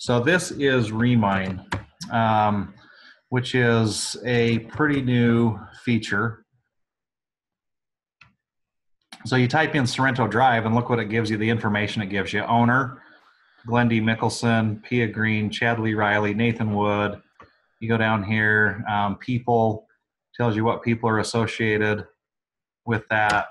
So this is Remine, which is a pretty new feature. So you type in Sorrento Drive and look what it gives you, the information it gives you. Owner, Glenn D. Mickelson, Pia Green, Chad Lee Riley, Nathan Wood. You go down here, people, tells you what people are associated with that.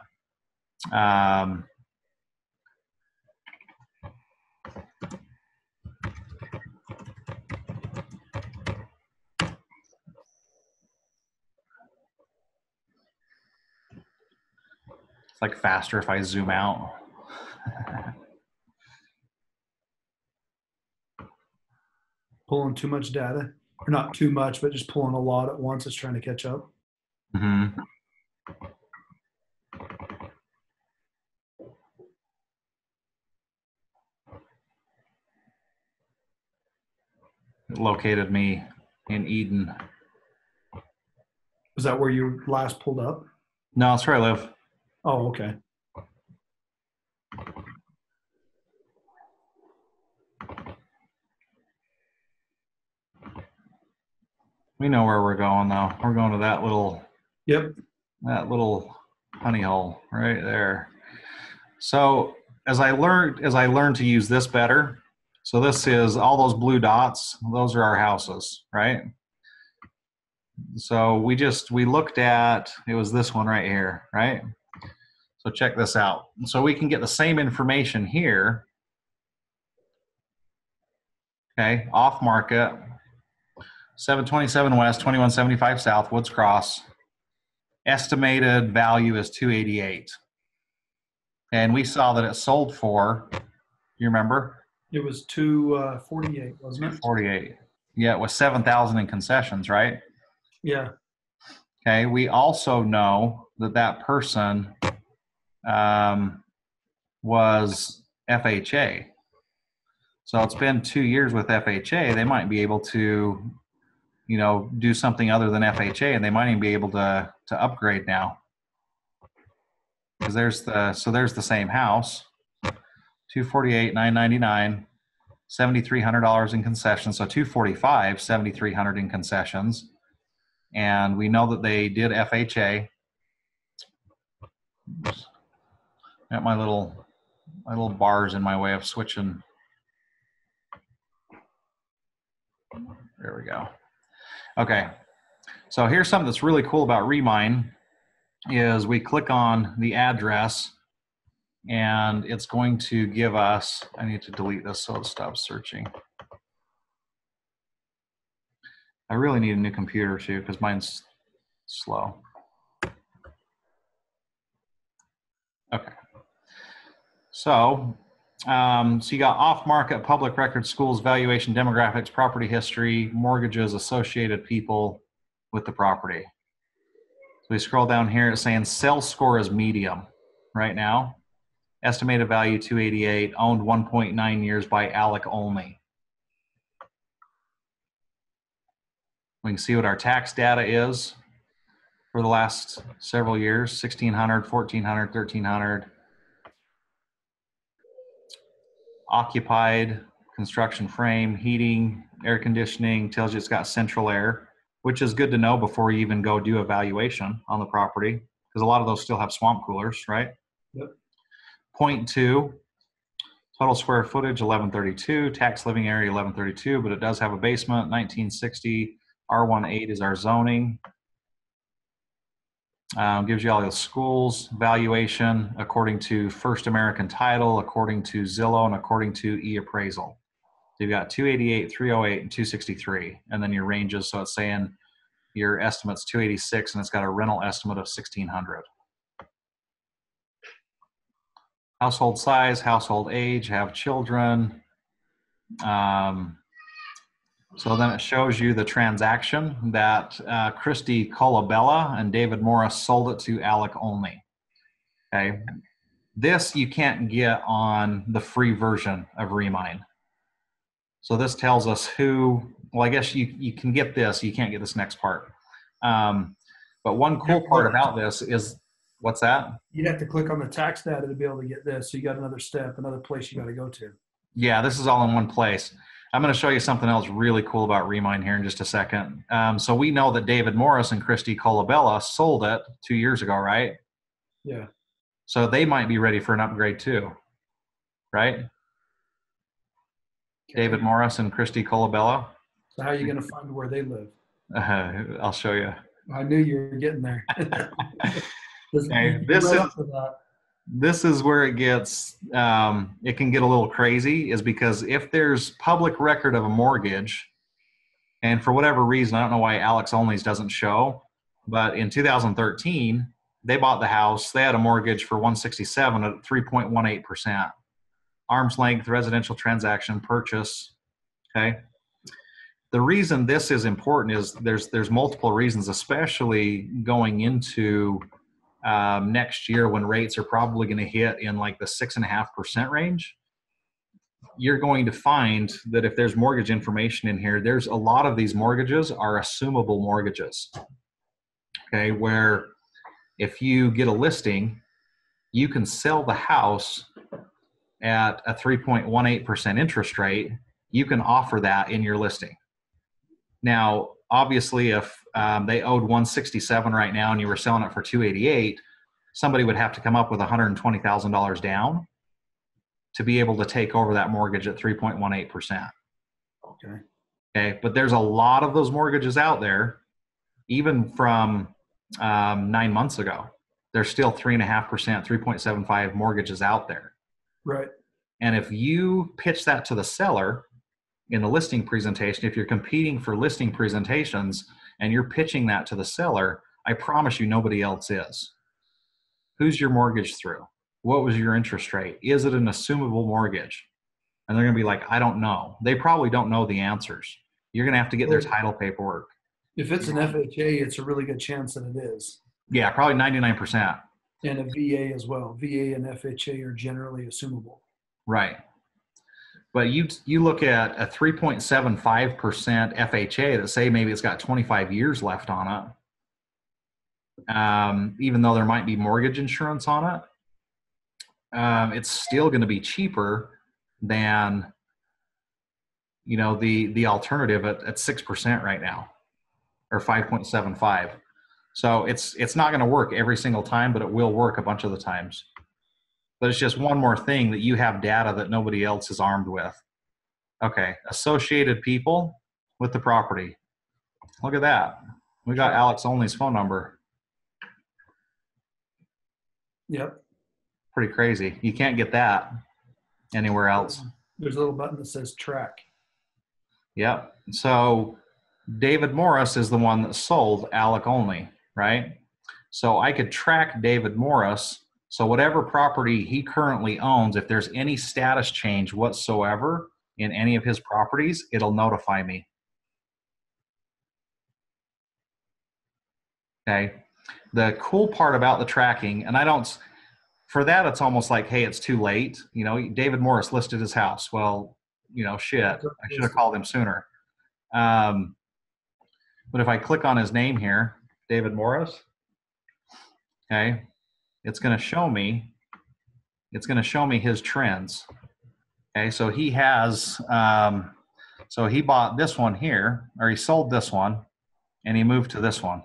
It's like faster if I zoom out. Pulling too much data, or not too much, but just pulling a lot at once. It's trying to catch up. Mm-hmm. It located me in Eden. Was that where you last pulled up? No, that's where I live. Oh, okay. We know where we're going though. We're going to that little honey hole right there. So as I learned to use this better, so this is all those blue dots, those are our houses, right? So we looked at, it was this one right here, right? So check this out. So we can get the same information here. Okay, off market, 727 west, 2175 south, Woods Cross. Estimated value is 288. And we saw that it sold for, you remember? It was 248, wasn't it? 248. Yeah, it was 7,000 in concessions, right? Yeah. Okay, we also know that that person was FHA. So it's been 2 years with FHA. They might be able to, you know, do something other than FHA, and they might even be able to upgrade now. Because there's the same house, 248, 999, $7,300 in concessions. So 245, 7,300 in concessions, and we know that they did FHA. Oops. Got my little bars in my way of switching. There we go. Okay, so here's something that's really cool about Remine is we click on the address and it's going to give us, I need to delete this so it stops searching. I really need a new computer too because mine's slow. Okay. So you got off-market, public record, schools, valuation, demographics, property history, mortgages, associated people with the property. So we scroll down here, it's saying sales score is medium right now. Estimated value 288, owned 1.9 years by Alec only. We can see what our tax data is for the last several years, 1,600, 1,400, 1,300. Occupied, construction frame, heating, air conditioning, tells you it's got central air, which is good to know before you even go do a valuation on the property, because a lot of those still have swamp coolers, right? Yep. 0.2, total square footage, 1132, tax living area, 1132, but it does have a basement, 1960, R18 is our zoning. Gives you all the schools, valuation according to First American Title, according to Zillow, and according to eAppraisal. So you've got 288, 308, and 263, and then your ranges. So it's saying your estimate's 286, and it's got a rental estimate of 1,600. Household size, household age, have children. So then it shows you the transaction that Christy Colabella and David Morris sold it to Alec only. Okay, this you can't get on the free version of Remine. So this tells us who. Well, I guess you can get this. You can't get this next part. But one cool part about this is, what's that? You'd have to click on the tax data to be able to get this. So you got another step, another place you got to go to. Yeah, this is all in one place. I'm going to show you something else really cool about Remine here in just a second. So we know that David Morris and Christy Colabella sold it 2 years ago, right? Yeah. So they might be ready for an upgrade too, right? Okay. David Morris and Christy Colabella. So how are you going to find where they live? I'll show you. I knew you were getting there. Okay, You're right up to that. this is where it gets it can get a little crazy, is because if there's public record of a mortgage, and for whatever reason, I don't know why Alex Only's doesn't show, but in 2013 they bought the house. They had a mortgage for 167 at 3.18%, arm's length residential transaction purchase. Okay, the reason this is important is there's multiple reasons, especially going into next year when rates are probably going to hit in like the 6.5% range. You're going to find that if there's mortgage information in here, there's a lot of these mortgages are assumable mortgages. Okay, where if you get a listing, you can sell the house at a 3.18% interest rate. You can offer that in your listing. Now, obviously, if they owed 167 right now and you were selling it for 288, somebody would have to come up with $120,000 down to be able to take over that mortgage at 3.18%. Okay. Okay, but there's a lot of those mortgages out there, even from 9 months ago. There's still 3.5%, 3.75 mortgages out there. Right. And if you pitch that to the seller in the listing presentation, if you're competing for listing presentations and you're pitching that to the seller, I promise you nobody else is. Who's your mortgage through? What was your interest rate? Is it an assumable mortgage? And they're going to be like, I don't know. They probably don't know the answers. You're going to have to get their title paperwork. If it's an FHA, it's a really good chance that it is. Yeah, probably 99%. And a VA as well. VA and FHA are generally assumable. Right. But you look at a 3.75% FHA that say maybe it's got 25 years left on it, even though there might be mortgage insurance on it, it's still going to be cheaper than, you know, the alternative at 6% right now, or 5.75. So it's not going to work every single time, but it will work a bunch of the times. But it's just one more thing that you have data that nobody else is armed with. Okay, associated people with the property. Look at that. We got Alex Only's phone number. Yep. Pretty crazy. You can't get that anywhere else. There's a little button that says track. Yep. So David Morris is the one that sold Alec Only, right? So I could track David Morris. So whatever property he currently owns, if there's any status change whatsoever in any of his properties, it'll notify me. Okay. The cool part about the tracking, and I don't, for that, it's almost like, hey, it's too late. You know, David Morris listed his house. Well, you know, shit, I should have called him sooner. But if I click on his name here, David Morris, okay, it's going to show me his trends. Okay, so he has, so he bought this one here, or he sold this one, and he moved to this one.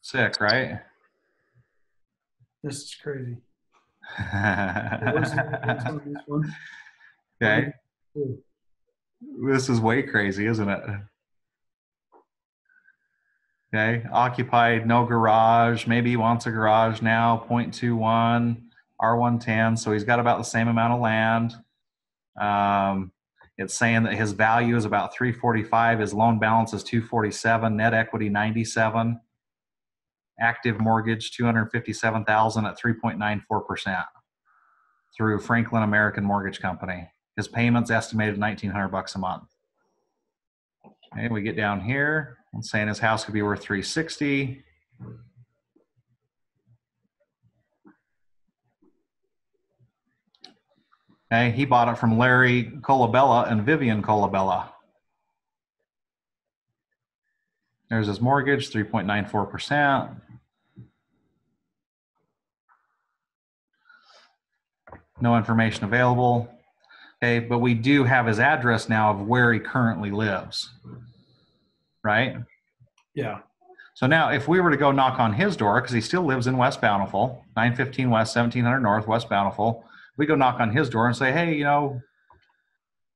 Sick, right? This is crazy. Okay. This is way crazy, isn't it? Okay, occupied, no garage. Maybe he wants a garage now, 0.21, R110. So he's got about the same amount of land. It's saying that his value is about 345. His loan balance is 247. Net equity 97. Active mortgage 257,000 at 3.94% through Franklin American Mortgage Company. His payments estimated $1,900 a month. Okay, we get down here. I'm saying his house could be worth 360. Okay, he bought it from Larry Colabella and Vivian Colabella. There's his mortgage, 3.94%. No information available. Okay, but we do have his address now of where he currently lives, right? Yeah. So now if we were to go knock on his door, because he still lives in West Bountiful, 915 West, 1700 North, West Bountiful, we go knock on his door and say, hey, you know,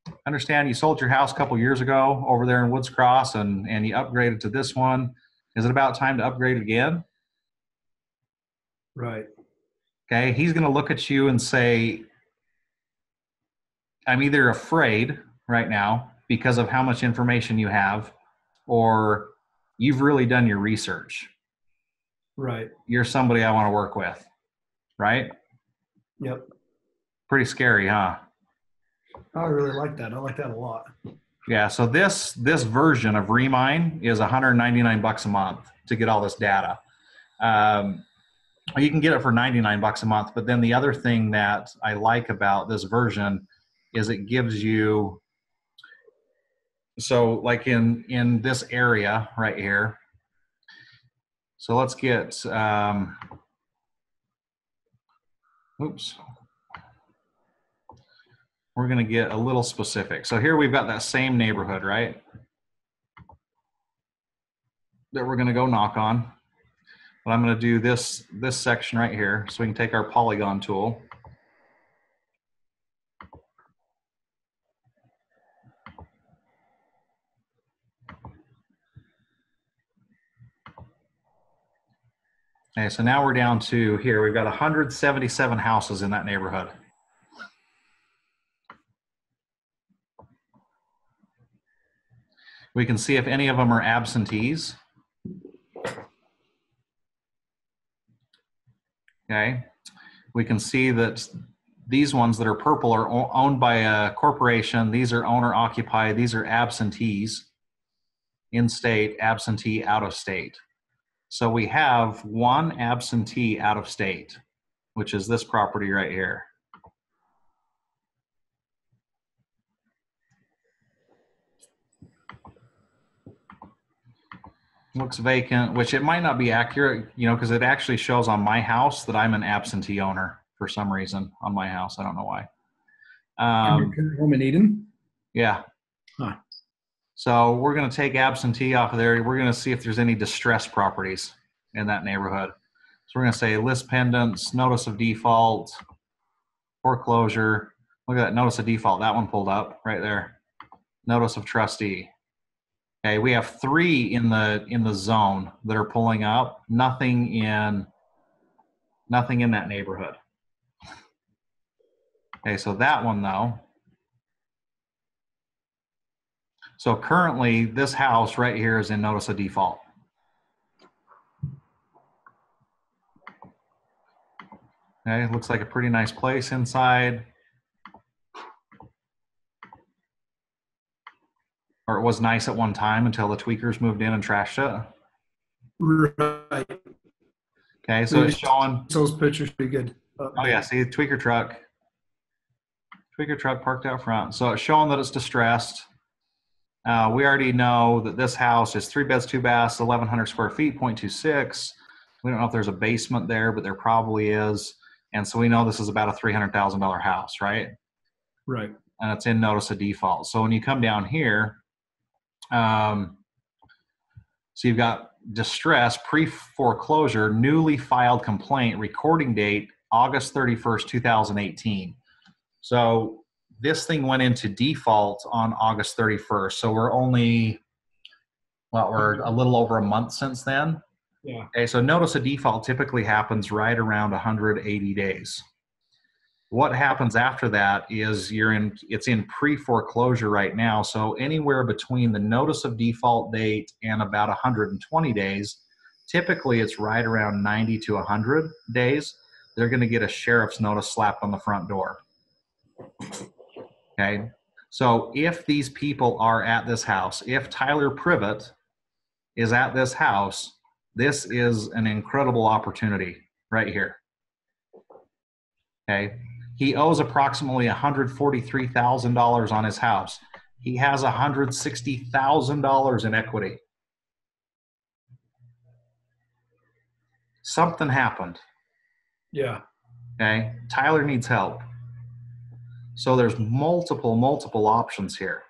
I understand you sold your house a couple years ago over there in Woods Cross and you upgraded to this one. Is it about time to upgrade again? Right. Okay, he's going to look at you and say, I'm either afraid right now because of how much information you have, or you've really done your research. Right. You're somebody I want to work with, right? Yep. Pretty scary, huh? I really like that. I like that a lot. Yeah, so this version of Remine is $199 a month to get all this data. You can get it for $99 a month, but then the other thing that I like about this version is it gives you, so like in this area right here. So let's get, oops. We're going to get a little specific. So here we've got that same neighborhood, right? That we're going to go knock on. But I'm going to do this section right here so we can take our polygon tool. Okay, so now we're down to here. We've got 177 houses in that neighborhood. We can see if any of them are absentees. Okay, we can see that these ones that are purple are owned by a corporation. These are owner occupied. These are absentees, in-state, absentee, out of state. So we have one absentee out of state, which is this property right here. Looks vacant, which it might not be accurate, you know, because it actually shows on my house that I'm an absentee owner for some reason on my house. I don't know why. Home in Eden? Yeah. Huh. So we're going to take absentee off of there. We're going to see if there's any distressed properties in that neighborhood. So we're going to say list pendants, notice of default, foreclosure. Look at that notice of default. That one pulled up right there. Notice of trustee. Okay, we have 3 in the zone that are pulling up. Nothing in that neighborhood. Okay, so that one though. So currently, this house right here is in notice of default. Okay, looks like a pretty nice place inside. Or it was nice at one time until the tweakers moved in and trashed it. Right. Okay, so it's showing. Those pictures pretty good. Oh yeah, see the tweaker truck. Tweaker truck parked out front. So it's showing that it's distressed. We already know that this house is 3 beds, 2 baths, 1,100 square feet, 0.26. We don't know if there's a basement there, but there probably is. And so we know this is about a $300,000 house, right? Right. And it's in notice of default. So when you come down here, so you've got distress, pre-foreclosure, newly filed complaint, recording date, August 31st, 2018. So this thing went into default on August 31st. So we're only, well, we're a little over a month since then. Yeah. Okay, so notice of default typically happens right around 180 days. What happens after that is it's in pre-foreclosure right now. So anywhere between the notice of default date and about 120 days, typically it's right around 90 to 100 days, they're going to get a sheriff's notice slapped on the front door. Okay, so if these people are at this house, if Tyler Privet is at this house, this is an incredible opportunity right here. Okay, he owes approximately $143,000 on his house. He has $160,000 in equity. Something happened. Yeah. Okay, Tyler needs help. So there's multiple options here.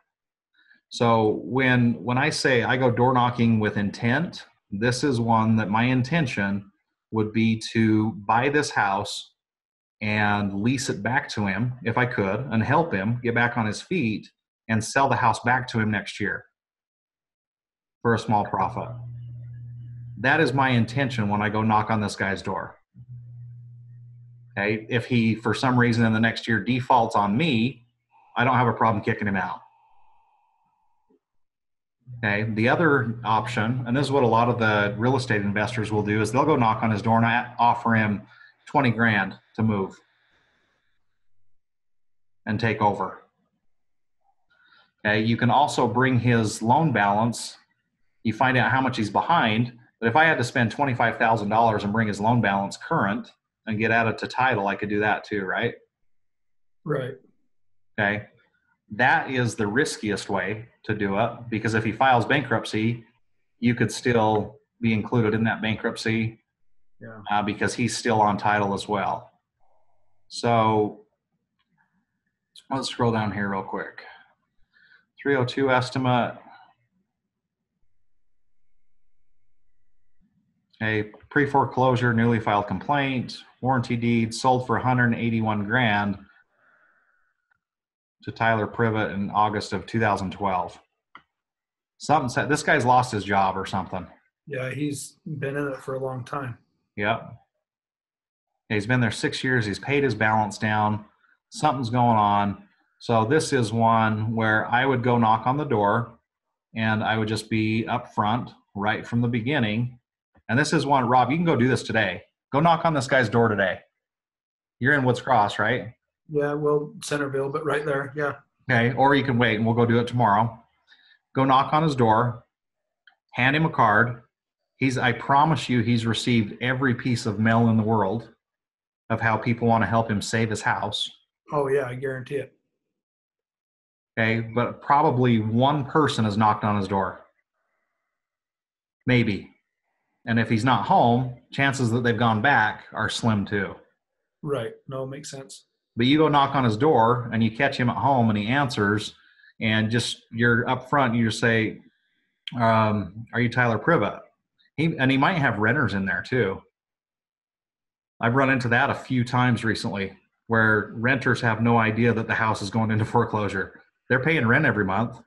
So when I say I go door knocking with intent, this is one that my intention would be to buy this house and lease it back to him if I could, and help him get back on his feet and sell the house back to him next year for a small profit. That is my intention when I go knock on this guy's door. Okay, if he for some reason in the next year defaults on me, I don't have a problem kicking him out. Okay, the other option, and this is what a lot of the real estate investors will do, is they'll go knock on his door and offer him 20 grand to move and take over. Okay, you can also bring his loan balance. You find out how much he's behind. But if I had to spend $25,000 and bring his loan balance current and get added to title, I could do that too, right? Right. Okay. That is the riskiest way to do it, because if he files bankruptcy, you could still be included in that bankruptcy, because he's still on title as well. So let's scroll down here real quick. 302 estimate. A pre-foreclosure, newly filed complaint, warranty deed, sold for 181 grand to Tyler Privet in August of 2012. Something said this guy's lost his job or something. Yeah, he's been in it for a long time. Yep. He's been there 6 years. He's paid his balance down. Something's going on. So this is one where I would go knock on the door and I would just be up front right from the beginning. And this is one, Rob, you can go do this today. Go knock on this guy's door today. You're in Woods Cross, right? Yeah, well, Centerville, but right there. Yeah. Okay. Or you can wait and we'll go do it tomorrow. Go knock on his door, hand him a card. I promise you, he's received every piece of mail in the world of how people want to help him save his house. Oh yeah, I guarantee it. Okay. But probably one person has knocked on his door. Maybe. And if he's not home, chances that they've gone back are slim too. Right. No, it makes sense. But you go knock on his door and you catch him at home and he answers, and just you're up front, you just say, are you Tyler Privet? He might have renters in there too. I've run into that a few times recently where renters have no idea that the house is going into foreclosure. They're paying rent every month.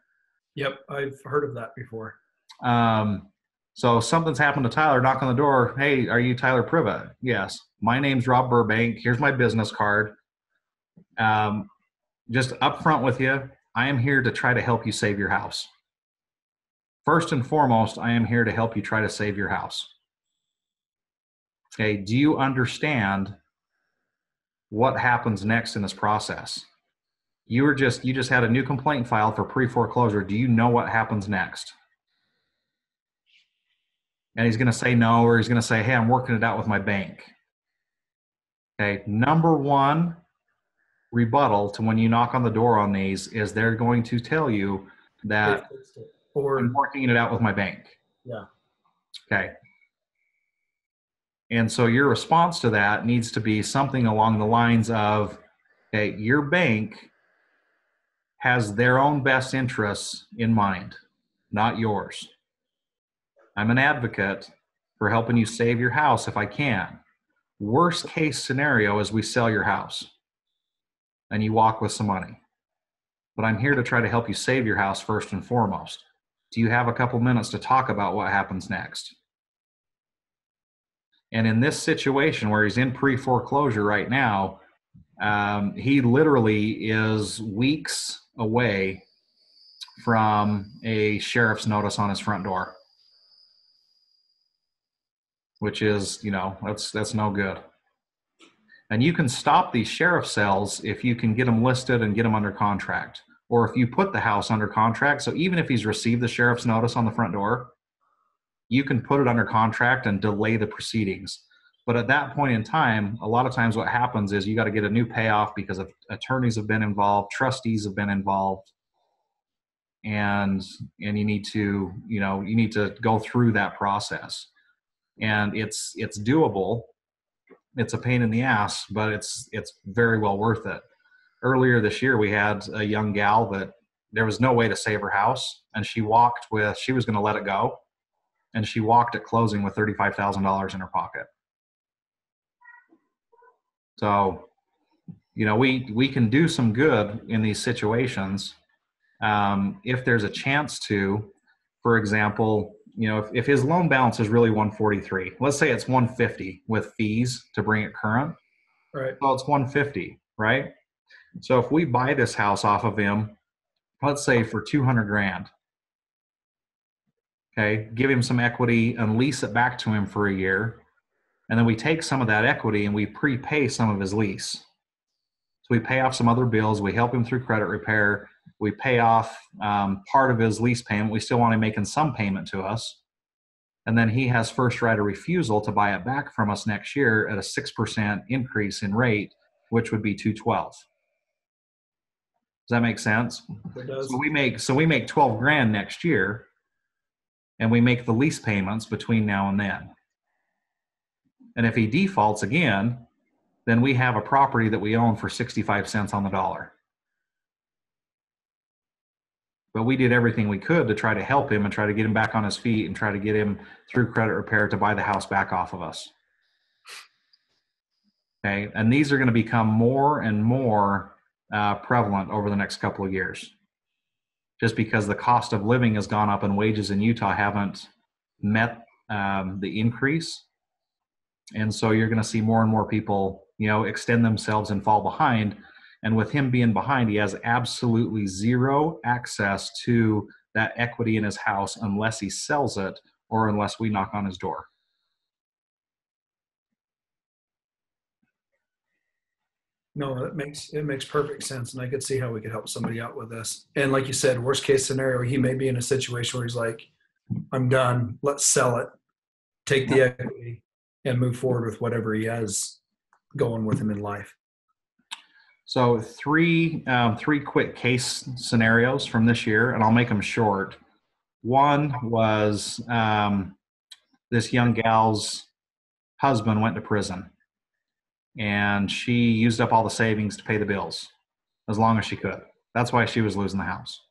Yep, I've heard of that before. So something's happened to Tyler, knock on the door. Hey, are you Tyler Privet? Yes. My name's Rob Burbank. Here's my business card. Just up front with you, I am here to try to help you save your house. First and foremost, I am here to help you try to save your house. Okay, do you understand what happens next in this process? You just had a new complaint filed for pre-foreclosure. Do you know what happens next? And he's going to say no, or he's going to say, hey, I'm working it out with my bank. Okay, number one rebuttal to when you knock on the door on these is they're going to tell you that I'm working it out with my bank. Yeah. Okay. And so your response to that needs to be something along the lines of, okay, your bank has their own best interests in mind, not yours. I'm an advocate for helping you save your house if I can. Worst case scenario is we sell your house and you walk with some money. But I'm here to try to help you save your house first and foremost. Do you have a couple minutes to talk about what happens next? And in this situation where he's in pre-foreclosure right now, he literally is weeks away from a sheriff's notice on his front door, which is, that's no good. And you can stop these sheriff sales if you can get them listed and get them under contract, or if you put the house under contract. So even if he's received the sheriff's notice on the front door, you can put it under contract and delay the proceedings. But at that point in time, a lot of times what happens is you got to get a new payoff because attorneys have been involved, trustees have been involved, and you need to go through that process. And it's doable. It's a pain in the ass, but it's very well worth it. earlier this year, we had a young gal that there was no way to save her house. And she was going to let it go. And she walked at closing with $35,000 in her pocket. So, we can do some good in these situations. If there's a chance to, for example, if his loan balance is really 143, let's say it's 150 with fees to bring it current. Right. Well, it's 150, right? So if we buy this house off of him, let's say for 200 grand, okay, give him some equity and lease it back to him for a year. And then we take some of that equity and we prepay some of his lease. So we pay off some other bills. We help him through credit repair. We pay off part of his lease payment. We still want him making some payment to us. And then he has first right of refusal to buy it back from us next year at a 6% increase in rate, which would be 212. Does that make sense? It does. So we make 12 grand next year, and we make the lease payments between now and then. And if he defaults again, then we have a property that we own for 65 cents on the dollar. But we did everything we could to try to help him and try to get him back on his feet and try to get him through credit repair to buy the house back off of us. Okay, and these are going to become more and more prevalent over the next couple of years, just because the cost of living has gone up and wages in Utah haven't met the increase. And so you're going to see more and more people, extend themselves and fall behind. And with him being behind, he has absolutely zero access to that equity in his house unless he sells it or unless we knock on his door. No, it makes perfect sense, and I could see how we could help somebody out with this. And like you said, worst case scenario, he may be in a situation where he's like, "I'm done. Let's sell it, take the equity, and move forward with whatever he has going with him in life." So three quick case scenarios from this year, and I'll make them short. One was this young gal's husband went to prison, and she used up all the savings to pay the bills as long as she could. That's why she was losing the house.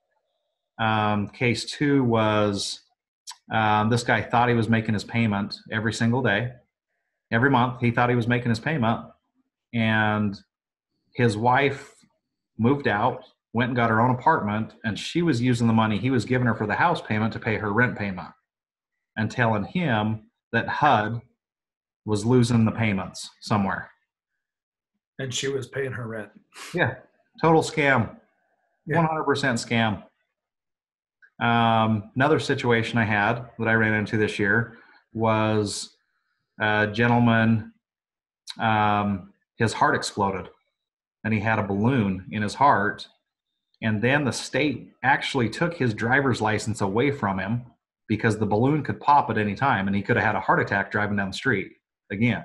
Case two was this guy thought he was making his payment every single day. Every month, he thought he was making his payment, and his wife moved out, went and got her own apartment, and she was using the money he was giving her for the house payment to pay her rent payment and telling him that HUD was losing the payments somewhere. And she was paying her rent. Yeah, total scam. Yeah. 100% scam. Another situation I had that I ran into this year was a gentleman, his heart exploded, and he had a balloon in his heart. And then the state actually took his driver's license away from him because the balloon could pop at any time, and he could have had a heart attack driving down the street again.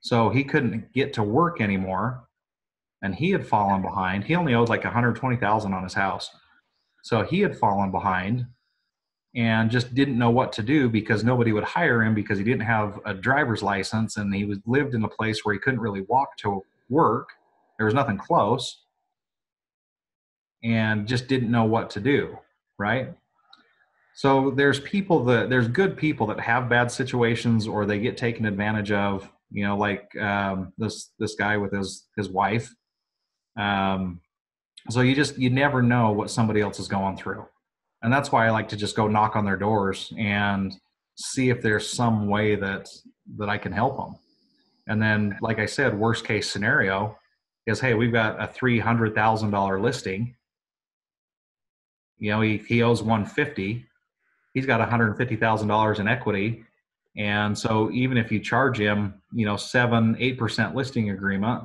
So he couldn't get to work anymore, and he had fallen behind. He only owed like $120,000 on his house. So he had fallen behind and just didn't know what to do because nobody would hire him because he didn't have a driver's license, and he lived in a place where he couldn't really walk to work. There was nothing close, and just didn't know what to do, right? So there's good people that have bad situations or they get taken advantage of, like this guy with his wife. So you never know what somebody else is going through. And that's why I like to just go knock on their doors and see if there's some way that I can help them. And then, like I said, worst case scenario is, hey, we've got a $300,000 listing. He owes 150. He's got $150,000 in equity. And so even if you charge him, 7-8% listing agreement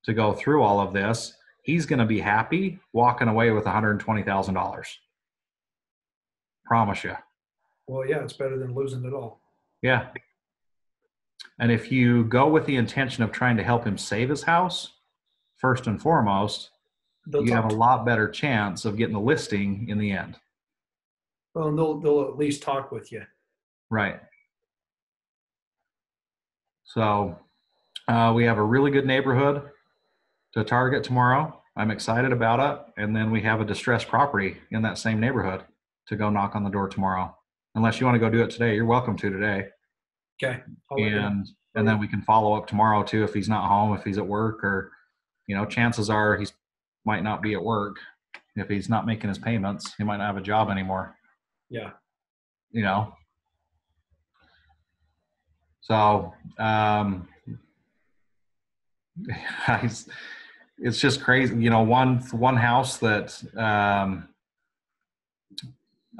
to go through all of this, he's going to be happy walking away with $120,000. Promise you. Well, yeah, it's better than losing it all. Yeah. And if you go with the intention of trying to help him save his house, first and foremost, you have a lot better chance of getting the listing in the end. Well, and they'll at least talk with you. Right. So we have a really good neighborhood. to target tomorrow. I'm excited about it. And then we have a distressed property in that same neighborhood to go knock on the door tomorrow. Unless you want to go do it today, you're welcome to today. Okay. I'll let you know. And then we can follow up tomorrow too if he's not home, if he's at work, or chances are he's might not be at work. If he's not making his payments, he might not have a job anymore. Yeah. So it's just crazy. One house that I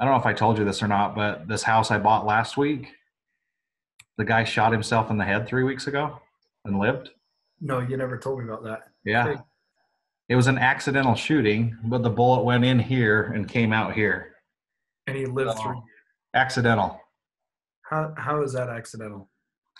don't know if I told you this or not, but this house I bought last week, the guy shot himself in the head 3 weeks ago and lived. No, you never told me about that. Yeah. Okay. It was an accidental shooting, but the bullet went in here and came out here. And he lived through. Accidental. How is that accidental?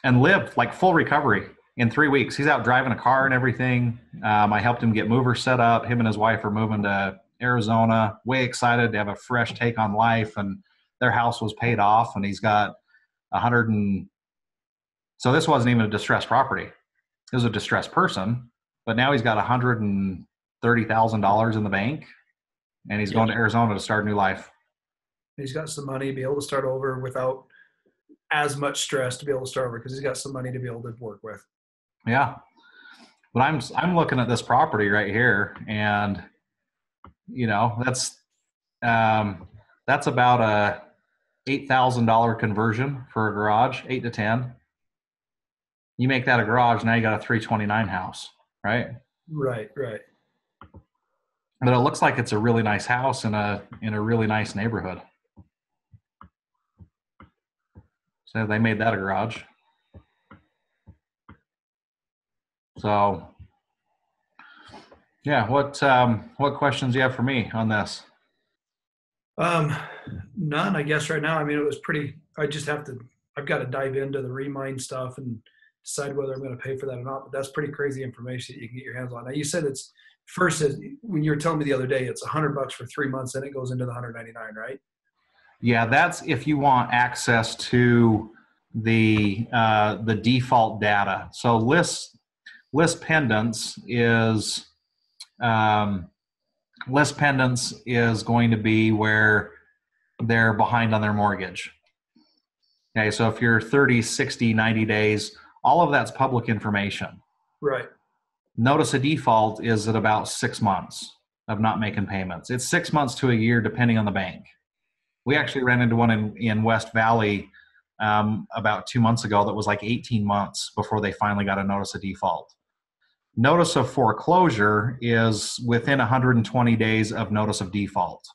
And lived like full recovery in 3 weeks. He's out driving a car and everything. I helped him get movers set up. Him and his wife are moving to Arizona. Way excited to have a fresh take on life. And their house was paid off. And he's got so this wasn't even a distressed property. It was a distressed person. But now he's got $130,000 in the bank. And he's going to Arizona to start a new life. He's got some money to be able to start over without as much stress to be able to start over because he's got some money to be able to work with. Yeah. But I'm looking at this property right here, and that's about a $8,000 conversion for a garage, 8 to 10. You make that a garage, now you got a 329 house, right? Right. But it looks like it's a really nice house in a really nice neighborhood. So they made that a garage. So, yeah, what questions do you have for me on this? None, I guess right now. I mean, it was pretty, I've got to dive into the Remind stuff and decide whether I'm going to pay for that or not, but that's pretty crazy information that you can get your hands on. Now you said when you were telling me the other day, it's $100 for 3 months, then it goes into the 199, right? Yeah, that's if you want access to the default data. So list pendants is going to be where they're behind on their mortgage. Okay, so if you're 30, 60, 90 days, all of that's public information. Right. Notice of default is at about 6 months of not making payments. It's 6 months to a year, depending on the bank. We actually ran into one in West Valley about 2 months ago that was like 18 months before they finally got a notice of default. Notice of foreclosure is within 120 days of notice of default.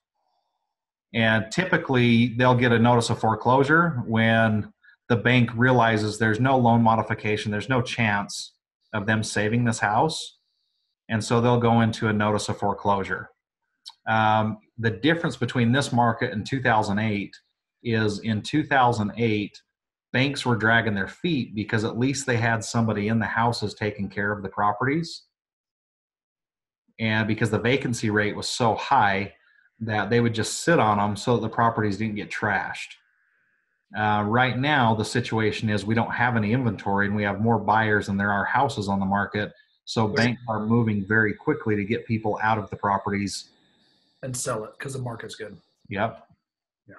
And typically they'll get a notice of foreclosure when the bank realizes there's no loan modification, there's no chance of them saving this house. And so they'll go into a notice of foreclosure. The difference between this market and 2008 is in 2008, banks were dragging their feet because at least they had somebody in the houses taking care of the properties. And because the vacancy rate was so high that they would just sit on them so that the properties didn't get trashed. Right now, the situation is we don't have any inventory and we have more buyers than there are houses on the market. So banks are moving very quickly to get people out of the properties. And sell it because the market's good. Yep. Yeah.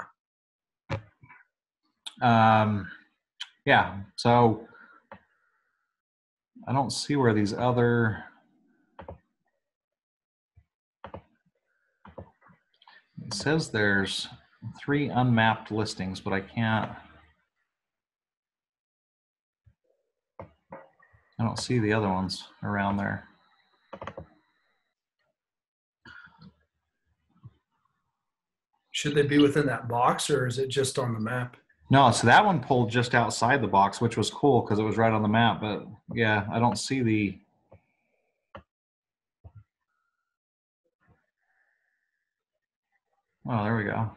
Yeah. So I don't see where these other. It says there's 3 unmapped listings, but I don't see the other ones around there. Should they be within that box or is it just on the map? No, so that one pulled just outside the box, which was cool because it was right on the map. But yeah, I don't see the. Oh, there we go.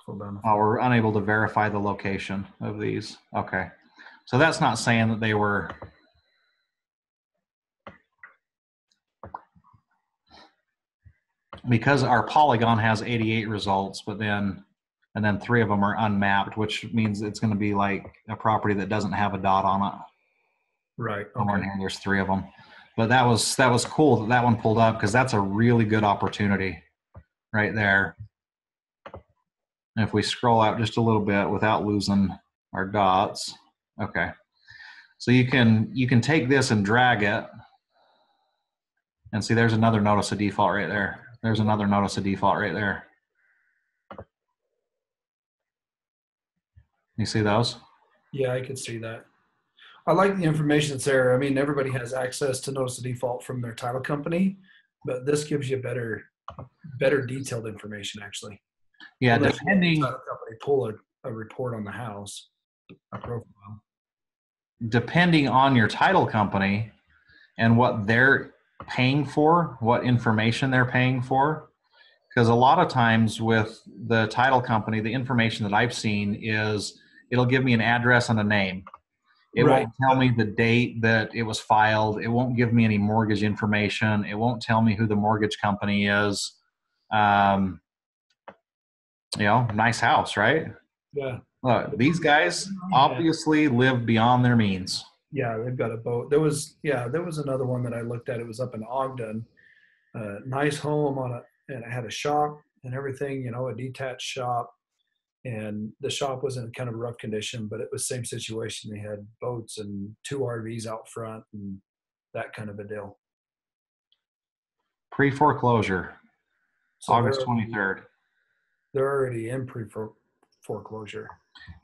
Oh, we're unable to verify the location of these. Okay. So that's not saying that they were. Because our polygon has 88 results, but then 3 of them are unmapped, which means it's going to be like a property that doesn't have a dot on it. Right. Okay. Here, there's 3 of them. But that was cool that that one pulled up, because that's a really good opportunity right there. And if we scroll out just a little bit without losing our dots, okay. So you can take this and drag it, and see there's another notice of default right there. There's another notice of default right there. You see those? Yeah, I could see that. I like the information that's there. I mean, everybody has access to notice of default from their title company, but this gives you better detailed information actually. Yeah, Unless you let the depending title company pull a report on the house, a profile. depending on your title company and what they're paying for, what information they're paying for. Because a lot of times with the title company, the information that I've seen is it'll give me an address and a name. It Right. won't tell me the date that it was filed. It won't give me any mortgage information. It won't tell me who the mortgage company is. Um, nice house, right? Yeah. Look, these guys obviously live beyond their means. Yeah, they've got a boat. There was another one that I looked at. It was up in Ogden. Nice home and it had a shop and everything, a detached shop. And the shop was in kind of rough condition, but it was same situation. They had boats and two RVs out front and that kind of a deal. Pre-foreclosure, So August 23rd. they're already in foreclosure.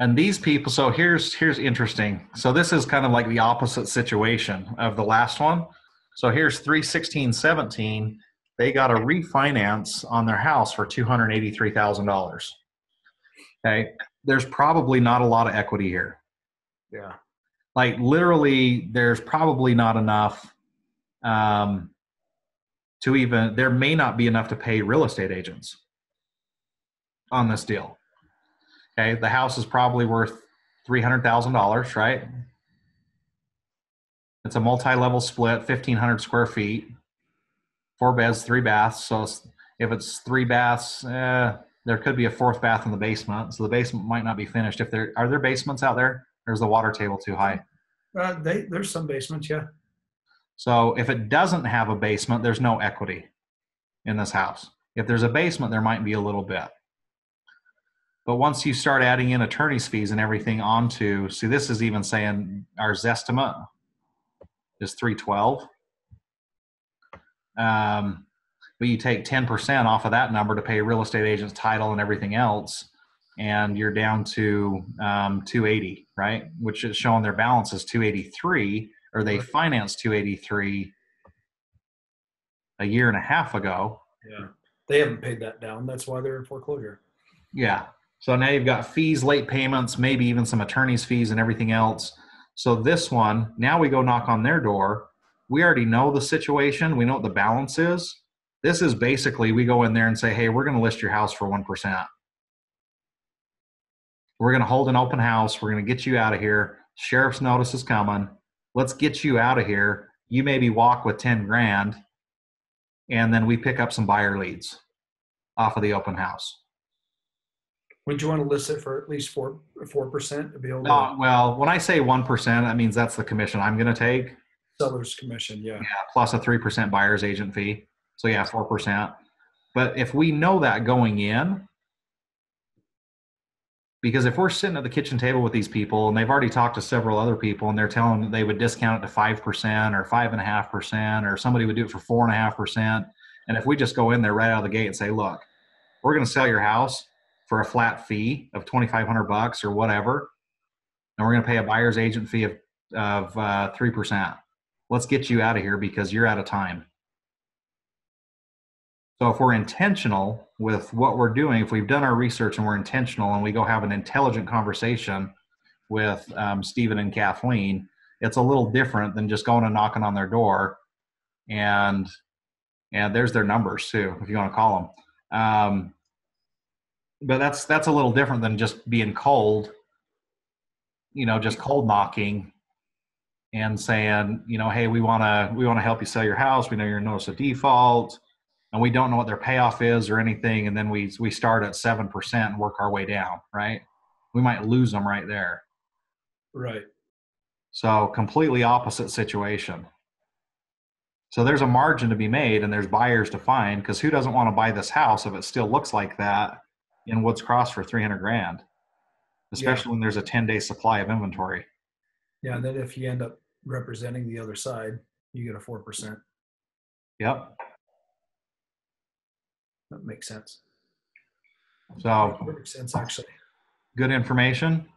And these people, so here's interesting. So this is kind of like the opposite situation of the last one. So here's 3/16/17. They got a refinance on their house for $283,000. Okay. There's probably not a lot of equity here. Yeah. Like literally, there's probably not enough there may not be enough to pay real estate agents on this deal. Okay. The house is probably worth $300,000, right? It's a multi-level split, 1,500 square feet, 4 beds, 3 baths. So if it's 3 baths, there could be a 4th bath in the basement. So the basement might not be finished. Are there basements out there, or is the water table too high? There's some basements, yeah. So if it doesn't have a basement, there's no equity in this house. If there's a basement, there might be a little bit. But once you start adding in attorney's fees and everything onto, see, this is even saying our Zestimate is 312. But you take 10% off of that number to pay real estate agents, title, and everything else, and you're down to 280, right? Which is showing their balance is 283, or they financed 283 a year and a half ago. Yeah. They haven't paid that down. That's why they're in foreclosure. Yeah. So now you've got fees, late payments, maybe even some attorney's fees and everything else. So this one, now we go knock on their door. We already know the situation. We know what the balance is. This is basically, we go in there and say, hey, we're going to list your house for 1%. We're going to hold an open house. We're going to get you out of here. Sheriff's notice is coming. Let's get you out of here. You maybe walk with 10 grand, and then we pick up some buyer leads off of the open house. Wouldn't you want to list it for at least 4% to be able to? Well, when I say 1%, that means that's the commission I'm going to take. Seller's commission, yeah. Yeah, plus a 3% buyer's agent fee. So yeah, 4%. But if we know that going in, because if we're sitting at the kitchen table with these people and they've already talked to several other people and they're telling them they would discount it to 5% or 5.5%, or somebody would do it for 4.5%. And if we just go in there right out of the gate and say, look, we're going to sell your house for a flat fee of $2,500 or whatever, and we're going to pay a buyer's agent fee of 3%. Let's get you out of here because you're out of time. So if we're intentional with what we're doing, if we've done our research and we're intentional and we go have an intelligent conversation with Stephen and Kathleen, it's a little different than just going and knocking on their door and there's their numbers too, if you want to call them. But that's a little different than just being cold, just cold knocking and saying, hey, we want to help you sell your house. We know you're in notice of default, and we don't know what their payoff is or anything. And then we start at 7% and work our way down, right? We might lose them right there. Right. So completely opposite situation. So there's a margin to be made, and there's buyers to find, because who doesn't want to buy this house if it still looks like that in Woods Cross for 300 grand, Yeah. especially when there's a 10-day supply of inventory. Yeah. And then if you end up representing the other side, you get a 4%. Yep. That makes sense. So Makes perfect sense, actually. good information.